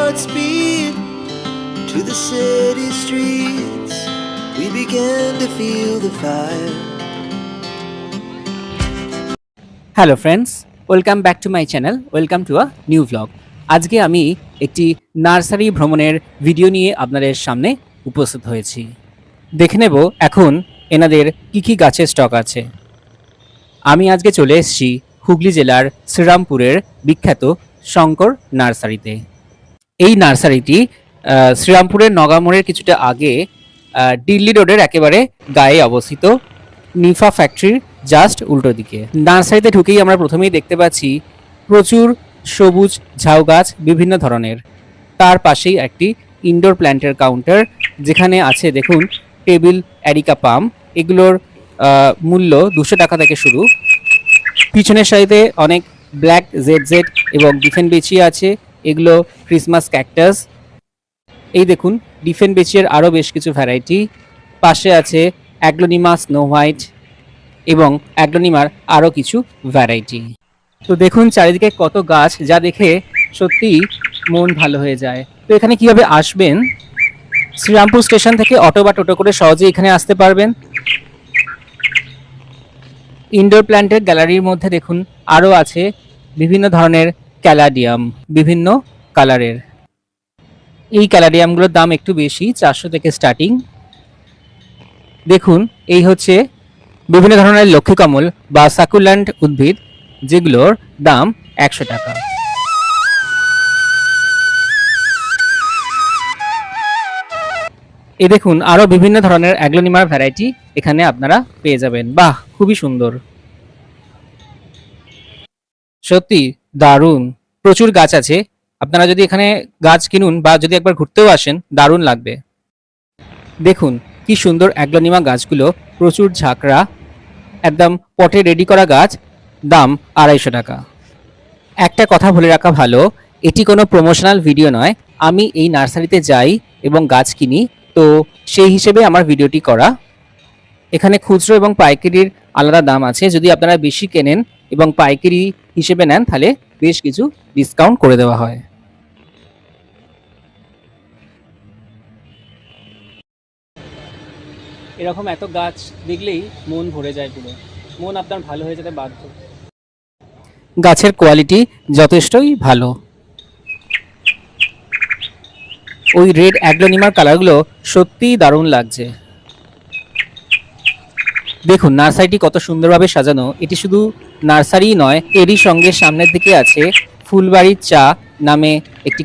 Godspeed to the city streets. We began to feel the fire. Hello friends, welcome back to my channel, welcome to a new vlog. আজকে আমি একটি nursery ভ্রমণের video নিয়ে আপনাদের সামনে উপস্থিত হয়েছি। দেখে নেব এখন এনাদের কী কী গাছের স্টক আছে। আমি আজকে চলে এসেছি হুগলি জেলার শ্রীরামপুরের বিখ্যাত শঙ্কর নার্সারিতে। এই নার্সারিটি শ্রীরামপুরের নগামোড়ের কিছুটা আগে দিল্লি রোডের একেবারে গায়ে অবস্থিত, নিফা ফ্যাক্টরির জাস্ট উল্টো দিকে। নার্সারিতে ঢুকেই আমরা প্রথমেই দেখতে পাচ্ছি প্রচুর সবুজ ঝাউ গাছ বিভিন্ন ধরনের। তার পাশেই একটি ইনডোর প্ল্যান্টের কাউন্টার, যেখানে আছে দেখুন টেবিল অ্যারিকা পাম। এগুলোর মূল্য 200 টাকা থেকে শুরু। পিছনের সাইডে অনেক ব্ল্যাক জেড এবং ডিফেনবেচি আছে, এগুলো ক্রিসমাস ক্যাকটাস। এই দেখুন ডিফেনবেচির আরও বেশ কিছু ভ্যারাইটি। পাশে আছে অ্যাগ্লোনিমা স্নো হোয়াইট এবং অ্যাগ্লোনিমার আরও কিছু ভ্যারাইটি। তো দেখুন চারিদিকে কত গাছ, যা দেখে সত্যিই মন ভালো হয়ে যায়। তো এখানে কিভাবে আসবেন, শ্রীরামপুর স্টেশন থেকে অটো বা টোটো করে সহজে এখানে আসতে পারবেন। ইনডোর প্ল্যান্টের গ্যালারির মধ্যে দেখুন আরও আছে বিভিন্ন ধরনের ক্যালাডিয়াম, বিভিন্ন কালারের। এই ক্যালাডিয়ামগুলোর দাম একটু বেশি, 400 থেকে স্টার্টিং। দেখুন এই হচ্ছে বিভিন্ন ধরনের লক্ষ্মীকমল বা সাকুল্যান্ট উদ্ভিদ, যেগুলোর দাম 100 টাকা। এ দেখুন আরও বিভিন্ন ধরনের অ্যাগ্লোনিমার ভ্যারাইটি এখানে আপনারা পেয়ে যাবেন। বাহ, খুবই সুন্দর, সত্যি দারুণ। প্রচুর গাছ আছে, আপনারা যদি এখানে গাছ কিনুন বা যদি একবার ঘুরতেও আসেন দারুণ লাগবে। দেখুন কি সুন্দর অ্যাগ্লোনিমা গাছগুলো, প্রচুর ঝাঁকড়া, একদম পটে রেডি করা গাছ, দাম 250 টাকা। একটা কথা বলে রাখা ভালো, এটি কোনো প্রমোশনাল ভিডিও নয়। আমি এই নার্সারিতে যাই এবং গাছ কিনি, তো সেই হিসেবে আমার ভিডিওটি করা। এখানে খুচরো এবং পাইকারির আলাদা দাম আছে। যদি আপনারা বেশি কেনেন এবং পাইকারি হিসেবে নেন তাহলে বেশ কিছু ডিসকাউন্ট করে দেওয়া হয়। এরকম এত গাছ দেখলেই মন ভরে যায়, পুরো মন আপনার ভালো হয়ে যেতে বাধ্য। গাছের কোয়ালিটি যথেষ্টই ভালো। ওই রেড অ্যাগ্লোনিমার কালারগুলো সত্যিই দারুণ লাগছে। দেখুন নার্সারিটি কত সুন্দরভাবে সাজানো। এটি শুধু নার্সারি নয়, এরই সঙ্গে সামনের দিকে আছে ফুলবাড়ির চা নামে একটি